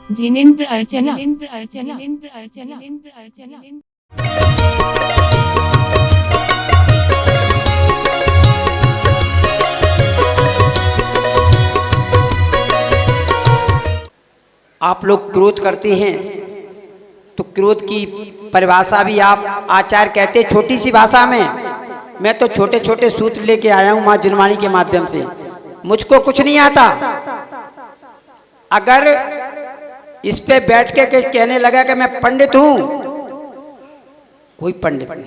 जिनेन्द्र अर्चना, जिनेन्द्र अर्चना, जिनेन्द्र अर्चना, जिनेन्द्र अर्चना। आप लोग क्रोध करते हैं तो क्रोध की परिभाषा भी आप आचार्य कहते हैं छोटी सी भाषा में। मैं तो छोटे छोटे सूत्र लेके आया हूं मां जिनवाणी के माध्यम से, मुझको कुछ नहीं आता। अगर इस पे बैठ के कहने लगा कि मैं पंडित हूं, कोई पंडित नहीं।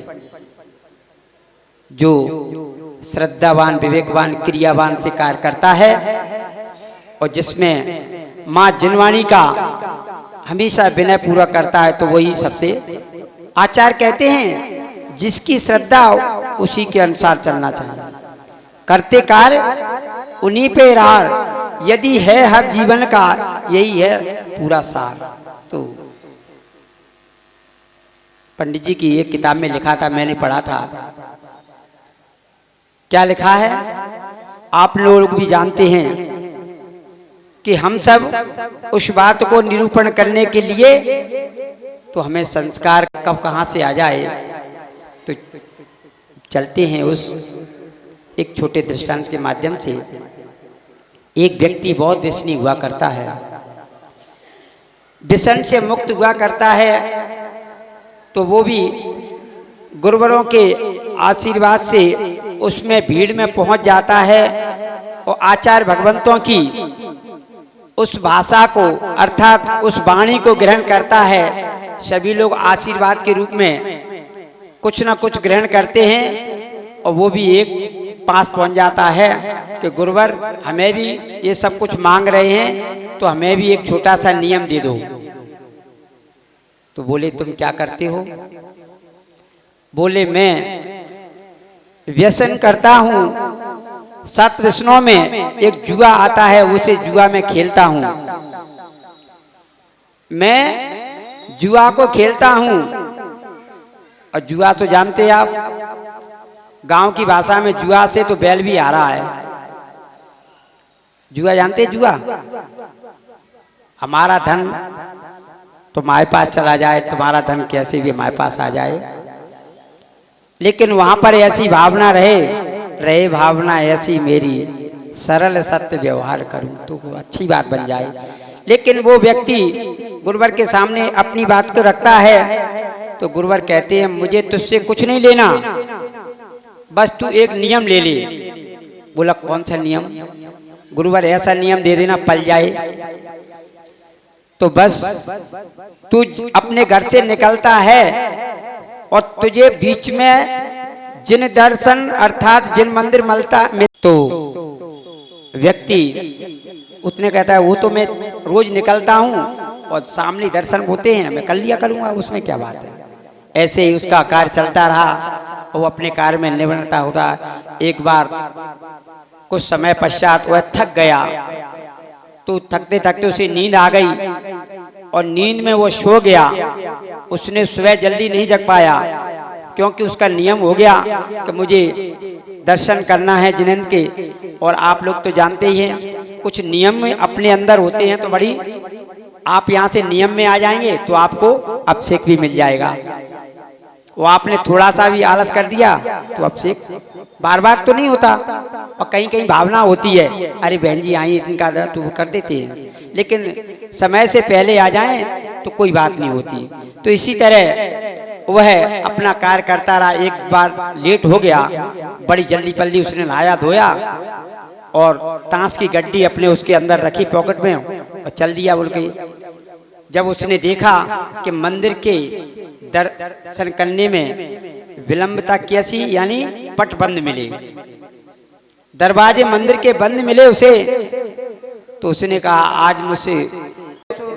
जो श्रद्धावान, विवेकवान, क्रियावान से कार्य करता है और जिसमें मां जिनवाणी का हमेशा विनय पूरा करता है, तो वही सबसे आचार्य कहते हैं जिसकी श्रद्धा उसी के अनुसार चलना चाहिए। करते कार्य उन्हीं पे रार, यदि है हर जीवन का यही है पूरा सार। तो पंडित जी की एक किताब में लिखा था, मैंने पढ़ा था। क्या लिखा है आप लोग भी जानते हैं कि हम सब उस बात को निरूपण करने के लिए तो हमें संस्कार कब कहाँ से आ जाए, तो चलते हैं उस एक छोटे दृष्टांत के माध्यम से। एक व्यक्ति बहुत व्यसनी हुआ करता है, व्यसन से मुक्त हुआ करता है, तो वो भी गुरुवरों के आशीर्वाद से उसमें भीड़ में पहुंच जाता है और आचार्य भगवंतों की उस भाषा को अर्थात उस वाणी को ग्रहण करता है। सभी लोग आशीर्वाद के रूप में कुछ ना कुछ ग्रहण करते हैं और वो भी एक पास पहुंच जाता है कि गुरुवर हमें भी ये सब कुछ मांग रहे हैं, तो हमें भी एक छोटा सा नियम दे दो। तो बोले तुम क्या करते हो? बोले मैं व्यसन करता हूँ, 7 व्यसनों में एक जुआ आता है, उसे जुआ में खेलता हूँ। मैं जुआ को खेलता हूँ, और जुआ तो जानते हैं आप, गांव की भाषा में जुआ से तो बैल भी आ रहा है। जुआ जानते हैं? जुआ हमारा धन तुम्हारे पास चला जाए, तुम्हारा धन कैसे भी हमारे पास आ जाए, लेकिन वहां पर ऐसी भावना रहे भावना ऐसी मेरी, सरल सत्य व्यवहार करूं तो अच्छी बात बन जाए। लेकिन वो व्यक्ति गुरुवर के सामने अपनी बात को रखता है, तो गुरुवर कहते हैं मुझे तुझसे कुछ नहीं लेना, बस तू एक नियम ले ले। बोला कौन सा नियम? गुरुवर ऐसा नियम दे देना पल जाए। तो बस तू अपने घर से निकलता है और तुझे बीच में जिन दर्शन अर्थात जिन मंदिर मिलता, तो व्यक्ति उतने कहता है वो तो मैं रोज निकलता हूँ और सामने दर्शन होते हैं, मैं कर लिया करूँगा, उसमें क्या बात है। ऐसे ही उसका कार्य चलता रहा, वो अपने कार्य में निपुणता होता। एक बार कुछ समय पश्चात वह थक गया, तो थकते थकते उसे नींद आ गई और नींद में वो सो गया। उसने सुबह जल्दी नहीं जग पाया, क्योंकि उसका नियम हो गया कि मुझे दर्शन करना है जिनेंद्र के। और आप लोग तो जानते ही हैं कुछ नियम में अपने अंदर होते हैं, तो बड़ी आप यहाँ से नियम में आ जाएंगे तो आपको अभिषेक भी मिल जाएगा। वो आपने थोड़ा सा भी आलस कर दिया तो अभिषेक बार बार तो नहीं होता, और कहीं कहीं भावना होती है अरे बहन जी आई इनका तो वो कर देते हैं, लेकिन समय से पहले आ जाएं तो कोई बात नहीं होती। तो इसी तरह वह अपना कार्य करता रहा। एक बार लेट हो गया, बड़ी जल्दी पल्दी उसने नहाया धोया और ताश की गड्डी अपने उसके अंदर रखी पॉकेट में और चल दिया बोल के। जब उसने देखा कि मंदिर के दर्शन करने में विलंबता कैसी, यानी पट बंद मिले, दरवाजे मंदिर के बंद मिले उसे, तो उसने कहा आज मुझसे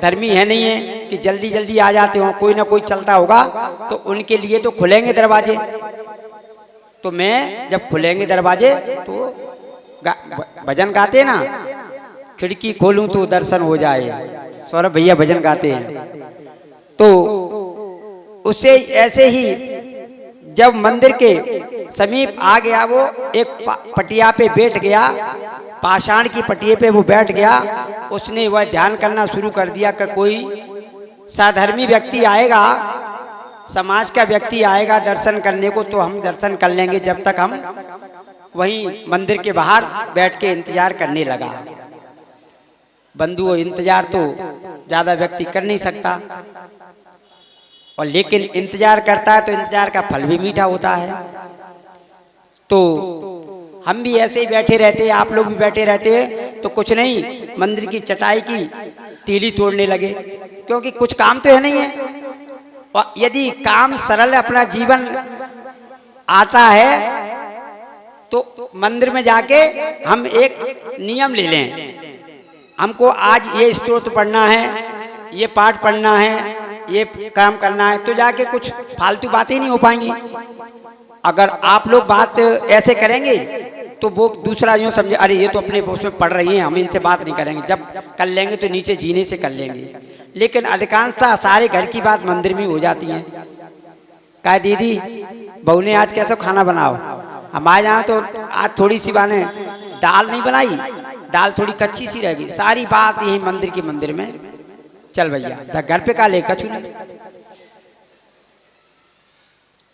धर्मी है नहीं है कि जल्दी जल्दी आ जाते हो, कोई ना कोई चलता होगा तो उनके लिए तो खुलेंगे दरवाजे, तो मैं जब खुलेंगे दरवाजे तो भजन गाते ना, खिड़की खोलूं तो दर्शन हो जाए। सौरभ भैया भजन गाते हैं। तो उसे ऐसे ही जब मंदिर के समीप आ गया, वो एक पटिया पे बैठ गया पाषाण की पटिए पे वो बैठ गया। उसने वह ध्यान करना शुरू कर दिया कि कोई साधर्मी व्यक्ति आएगा, समाज का व्यक्ति आएगा दर्शन करने को, तो हम दर्शन कर लेंगे। जब तक हम वहीं मंदिर के बाहर बैठ के इंतजार करने लगा। बंधुओं, इंतजार तो ज्यादा व्यक्ति कर नहीं सकता, और लेकिन इंतजार करता है तो इंतजार का फल भी मीठा होता है। तो हम भी ऐसे ही बैठे रहते हैं, आप लोग भी बैठे रहते हैं, तो कुछ नहीं, मंदिर की चटाई की तीली तोड़ने लगे, क्योंकि कुछ काम तो है नहीं है। और यदि काम सरल अपना जीवन आता है तो मंदिर में जाके हम एक नियम ले लें, हमको आज ये स्तोत्र पढ़ना है, ये पाठ पढ़ना है, ये काम करना है, तो जाके कुछ फालतू बातें नहीं हो पाएंगी। अगर आप लोग बात ऐसे करेंगे तो वो दूसरा यूँ समझे, अरे ये तो अपने उसमें पढ़ रही हैं, हम इनसे बात नहीं करेंगे, जब कर लेंगे तो नीचे जीने से कर लेंगे। लेकिन अधिकांशतः सारे घर की बात मंदिर में हो जाती है। कहा दीदी बहू ने आज कैसा खाना बनाओ, हमारे यहाँ तो आज थोड़ी सी बाने दाल नहीं बनाई, दाल थोड़ी कच्ची सी रहेगी, सारी बात यही मंदिर में। चल भैया घर पे का ले कछु नहीं।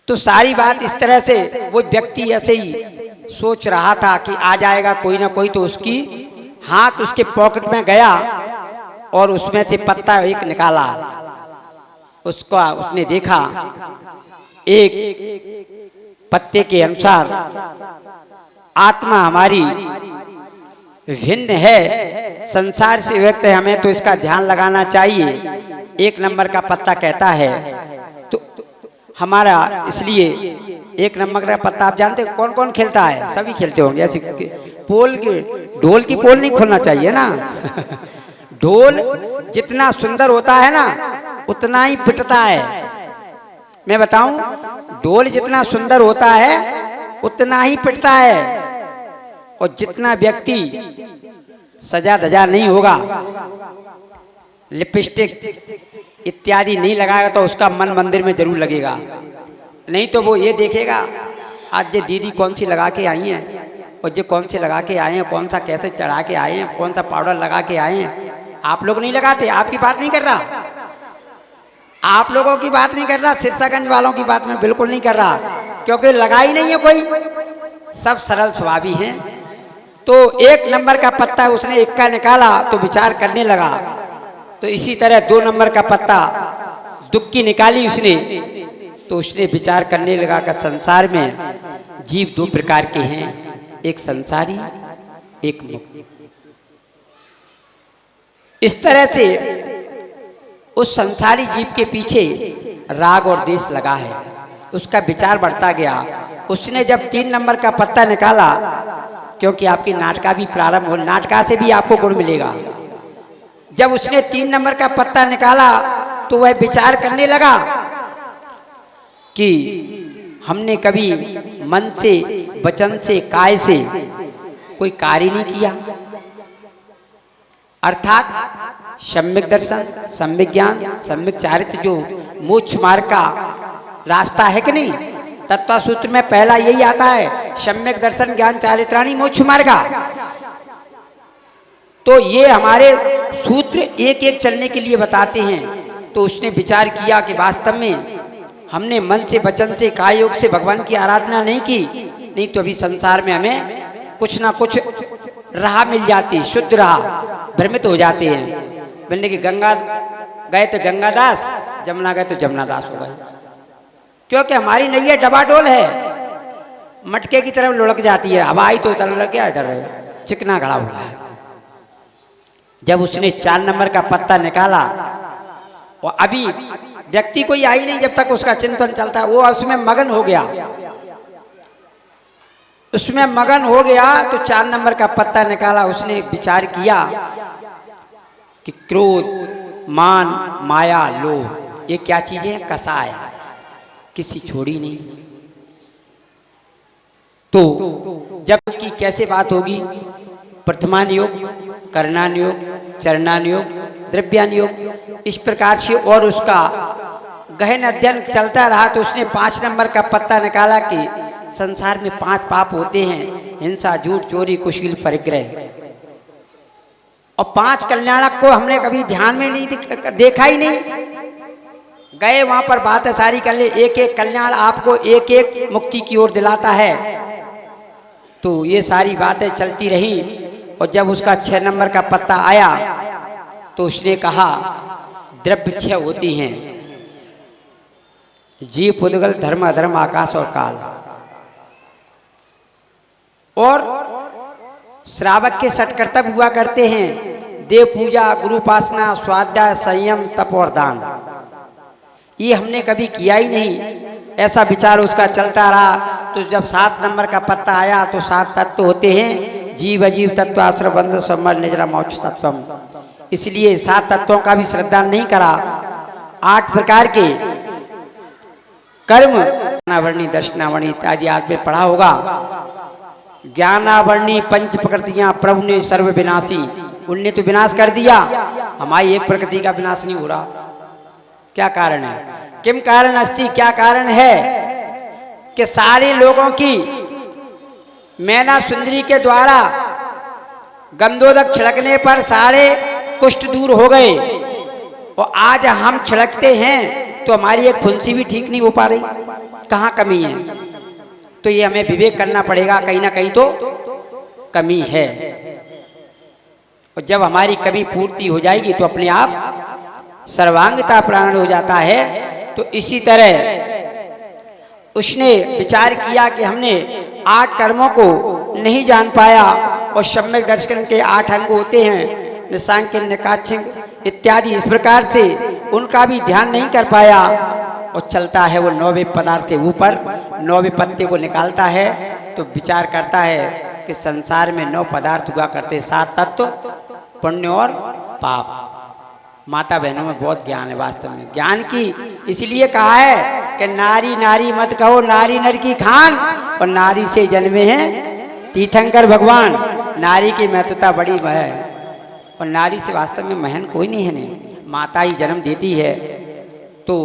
तो सारी बात इस तरह से वो व्यक्ति ऐसे ही सोच रहा था कि आ जाएगा कोई ना कोई, तो उसकी हाथ उसके पॉकेट में गया और उसमें से पत्ता एक निकाला। उसका उसने देखा, एक पत्ते के अनुसार आत्मा हमारी भिन्न है, संसार से व्यक्त है, हमें तो इसका ध्यान लगाना चाहिए। 1 नंबर का पत्ता कहता है तो हमारा, इसलिए 1 नंबर का पत्ता आप जानते कौन कौन खेलता है, सभी खेलते होंगे। ऐसी पोल की, ढोल की पोल नहीं खोलना चाहिए ना। ढोल जितना सुंदर होता है ना उतना ही पिटता है। मैं बताऊं, ढोल जितना सुंदर होता है उतना ही पिटता है, और जितना व्यक्ति सजा धजा नहीं होगा, लिपस्टिक इत्यादि नहीं लगाएगा, तो उसका मन मंदिर में जरूर लगेगा। नहीं तो वो ये देखेगा आज ये दीदी कौन सी लगा के आई हैं, और ये कौन से लगा के आए हैं, कौन सा कैसे चढ़ा के आए हैं, कौन सा पाउडर लगा के आए हैं। आप लोग नहीं लगाते, आपकी बात नहीं कर रहा, आप लोगों की बात नहीं कर रहा, सिरसागंज वालों की बात मैं बिल्कुल नहीं कर रहा, क्योंकि लगाई नहीं है कोई, सब सरल स्वभावी हैं। तो 1 नंबर का पत्ता उसने इक्का निकाला तो विचार करने लगा। तो इसी तरह 2 नंबर का पत्ता दुक्की निकाली उसने, तो उसने विचार करने लगा कि संसार में जीव 2 प्रकार के हैं, एक संसारी एक मुक्त। इस तरह से उस संसारी जीव के पीछे राग और द्वेष लगा है, उसका विचार बढ़ता गया। उसने जब 3 नंबर का पत्ता निकाला, क्योंकि आपकी नाटका भी प्रारंभ हो, नाटका से भी आपको गुण मिलेगा। जब उसने 3 नंबर का पत्ता निकाला तो वह विचार करने लगा कि हमने कभी मन से, वचन से, काय से कोई कार्य नहीं किया, अर्थात सम्यक दर्शन, सम्यक ज्ञान, सम्यक चारित्र जो मोक्ष मार्ग का रास्ता है कि नहीं, तत्व सूत्र में पहला यही आता है, सम्यक दर्शन ज्ञान चारित्राणी मोक्ष मार्गा। तो ये हमारे सूत्र एक एक चलने के लिए बताते हैं। तो उसने विचार किया कि वास्तव में हमने मन से, वचन से, काय योग से भगवान की आराधना नहीं की, नहीं तो अभी संसार में हमें कुछ ना कुछ राह मिल जाती, शुद्ध राह, भ्रमित हो जाते हैं। बनने की गंगा गए तो गंगादास, जमुना गए तो जमुनादास हो गए, क्योंकि हमारी नैया डबाडोल है, मटके की तरफ लुढ़क जाती है, हवा आई तो उधर लग गया, इधर चिकना खड़ा हुआ है। जब उसने 4 नंबर का पत्ता निकाला, और अभी व्यक्ति कोई आई नहीं जब तक उसका चिंतन चलता है, वो उसमें मगन हो गया, उसमें मगन हो गया। तो 4 नंबर का पत्ता निकाला, उसने विचार किया कि क्रोध, मान, माया, लोभ ये क्या चीजें हैं, कसाय, किसी छोड़ी नहीं। तो जब की कैसे बात होगी, प्रथमान योग, करणान योग, चरणान योग, द्रव्यान योग, इस प्रकार से और उसका गहन अध्ययन चलता रहा। तो उसने 5 नंबर का पत्ता निकाला कि संसार में 5 पाप होते हैं, हिंसा, झूठ, चोरी, कुशील, परिग्रह। और 5 कल्याणक को हमने कभी ध्यान में नहीं देखा ही नहीं। गए वहां पर बातें सारी कर ले, एक एक कल्याण आपको एक एक मुक्ति की ओर दिलाता है। तो ये सारी बातें चलती रही और जब उसका 6 नंबर का पत्ता आया तो उसने कहा द्रव्य 6 होती हैं, जीव पुद्गल धर्म अधर्म आकाश और काल। और श्रावक के 6 कर्तव्य हुआ करते हैं, देव पूजा, गुरु उपासना, स्वाध्याय, संयम, तप और दान। ये हमने कभी किया ही नहीं। ऐसा विचार उसका चलता रहा। तो जब 7 नंबर का पत्ता आया तो 7 तत्व होते हैं, जीव अजीव तत्व, आश्रय बंध सम्मर निजरा मोक्ष तत्वम। इसलिए 7 तत्वों का भी श्रद्धा नहीं करा। 8 प्रकार के कर्म, ज्ञानावरणी, दर्शनावरणी इत्यादि आपने पढ़ा होगा। ज्ञानावरणी 5 प्रकृतियां प्रभु ने सर्व विनाशी, उनने तो विनाश कर दिया, हमारी एक प्रकृति का विनाश नहीं हो रहा। क्या कारण है? किम कारण अस्ति, क्या कारण है कि सारे लोगों की मैना सुंदरी के द्वारा गंधोदक छिड़कने पर सारे कुष्ठ दूर हो गए और आज हम छिड़कते हैं तो हमारी एक फुंसी भी ठीक नहीं हो पा रही। कहाँ कमी है? तो ये हमें विवेक करना पड़ेगा, कहीं ना कहीं तो कमी है। और जब हमारी कमी पूर्ति हो जाएगी तो अपने आप सर्वांगता प्राण हो जाता है। तो इसी तरह उसने विचार किया कि हमने 8 कर्मों को नहीं जान पाया और सम्यक दर्शन के 8 अंग होते हैं, निशांक, निकाक्षिक इत्यादि, इस प्रकार से उनका भी ध्यान नहीं कर पाया। और चलता है वो 9वें पदार्थ के ऊपर, 9वें पत्ते को निकालता है तो विचार करता है कि संसार में 9 पदार्थ हुआ करते, 7 तत्व, पुण्य और पाप। माता बहनों में बहुत ज्ञान है वास्तव में। ज्ञान की इसलिए कहा है कि नारी नारी मत कहो, नारी नर की खान, और नारी से जन्मे हैं तीर्थंकर भगवान। नारी की महत्वता बड़ी है और नारी से वास्तव में महन कोई नहीं है। नहीं, माता ही जन्म देती है तो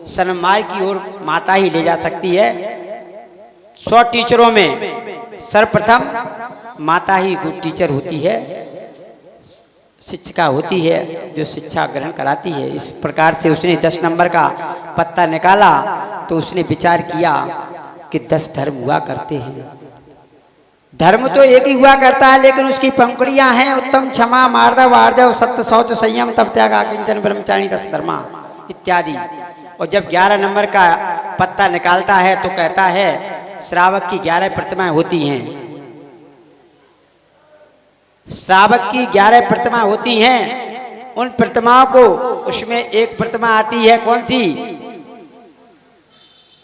सन्मार्ग की ओर माता ही ले जा सकती है। 100 टीचरों में सर्वप्रथम माता ही गुड टीचर होती है, शिक्षिका होती है जो शिक्षा ग्रहण कराती है। इस प्रकार से उसने 10 नंबर का पत्ता निकाला तो उसने विचार किया कि 10 धर्म हुआ करते हैं। धर्म तो एक ही हुआ करता है लेकिन उसकी पंक्तियां हैं उत्तम, क्षमा, मार्दव, आर्जव, सत्य, शौच, संयम, तप, त्याग, किंचन, ब्रह्मचारिणी, 10 धर्मा इत्यादि। और जब 11 नंबर का पत्ता निकालता है तो कहता है श्रावक की 11 प्रतिमाएं होती हैं। श्रावक की 11 प्रतिमा होती हैं। उन प्रतिमाओं को, उसमें एक प्रतिमा आती है, कौन सी?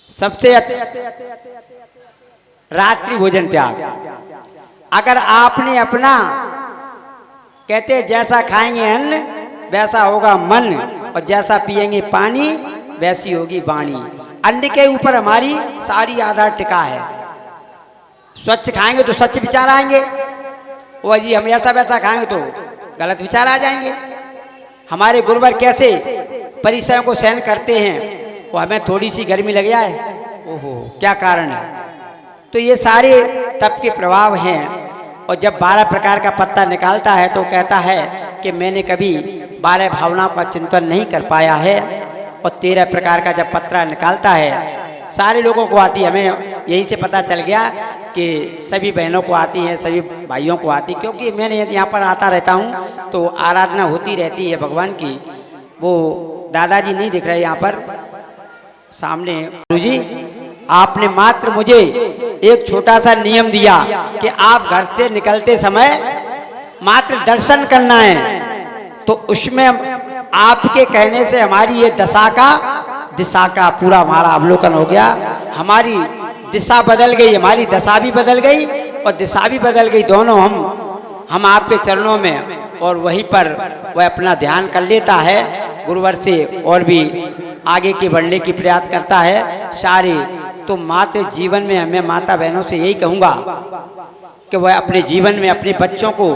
सबसे रात्रि भोजन त्याग। अगर आपने अपना, कहते जैसा खाएंगे अन्न वैसा होगा मन, और जैसा पिएंगे पानी वैसी होगी वाणी। अन्न के ऊपर हमारी सारी आधार टिका है। स्वच्छ खाएंगे तो स्वच्छ विचार आएंगे, और जी हम ऐसा वैसा खाएंगे तो गलत विचार आ जाएंगे। हमारे गुरुवर कैसे परिसरों को सहन करते हैं, वो हमें थोड़ी सी गर्मी लग जाए, ओहो क्या कारण है? तो ये सारे तप के प्रभाव हैं। और जब 12 प्रकार का पत्ता निकालता है तो कहता है कि मैंने कभी 12 भावनाओं का चिंतन नहीं कर पाया है। और 13 प्रकार का जब पत्ता निकालता है, सारे लोगों को आती है। हमें यहीं से पता चल गया कि सभी बहनों को आती है, सभी भाइयों को आती, क्योंकि मैंने यहाँ पर आता रहता हूँ तो आराधना होती रहती है भगवान की। वो दादाजी नहीं दिख रहे यहाँ पर सामने। गुरुजी, आपने मात्र मुझे एक छोटा सा नियम दिया कि आप घर से निकलते समय मात्र दर्शन करना है, तो उसमें आपके कहने से हमारी ये दिशा का पूरा हमारा अवलोकन हो गया। हमारी दिशा बदल गई, हमारी दशा भी बदल गई और दिशा भी बदल गई, दोनों हम आपके चरणों में। और वहीं पर वह अपना ध्यान कर लेता है, गुरुवर से और भी आगे के बढ़ने की प्रयास करता है सारे। तो मात्र जीवन में हमें माता बहनों से यही कहूँगा कि वह अपने जीवन में अपने बच्चों को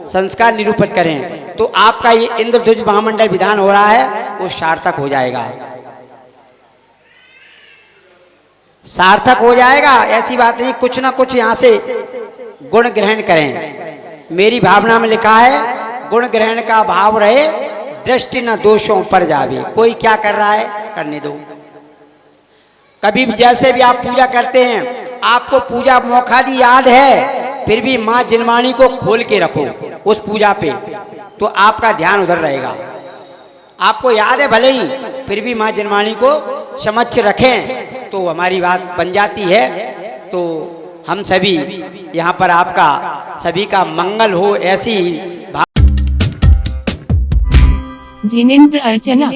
संस्कार निरूपित करें, तो आपका ये इंद्रध्वज महामंडल विधान हो रहा है वो सार्थक हो जाएगा, सार्थक हो जाएगा। ऐसी बात नहीं, कुछ ना कुछ यहाँ से गुण ग्रहण करें। मेरी भावना में लिखा है गुण ग्रहण का भाव रहे, दृष्टि न दोषों पर जावे। कोई क्या कर रहा है करने दो। कभी भी जैसे भी आप पूजा करते हैं, आपको पूजा मौखाली याद है, फिर भी माँ जिनवाणी को खोल के रखो उस पूजा पे, तो आपका ध्यान उधर रहेगा। आपको याद है भले ही, फिर भी माँ जिनवाणी को समक्ष रखें तो हमारी बात बन जाती है। तो हम सभी यहाँ पर आपका सभी का मंगल हो, ऐसी जिनेंद्र अर्चना